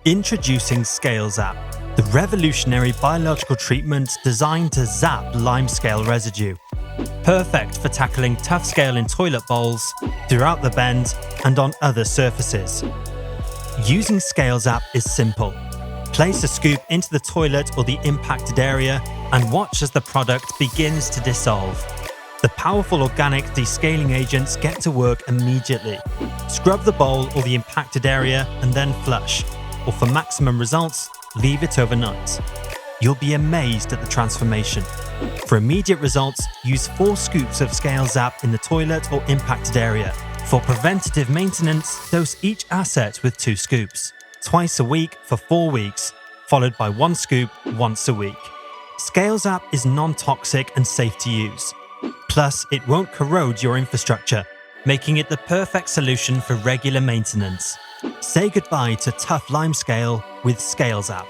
Introducing SCALEZAP, the revolutionary biological treatment designed to zap limescale residue. Perfect for tackling tough scale in toilet bowls, throughout the bend, and on other surfaces. Using SCALEZAP is simple. Place a scoop into the toilet or the impacted area and watch as the product begins to dissolve. The powerful organic descaling agents get to work immediately. Scrub the bowl or the impacted area and then flush, or for maximum results, leave it overnight. You'll be amazed at the transformation. For immediate results, use 4 scoops of SCALEZAP in the toilet or impacted area. For preventative maintenance, dose each asset with 2 scoops, twice a week for 4 weeks, followed by 1 scoop once a week. SCALEZAP is non-toxic and safe to use. Plus, it won't corrode your infrastructure, making it the perfect solution for regular maintenance. Say goodbye to tough limescale with SCALEZAP.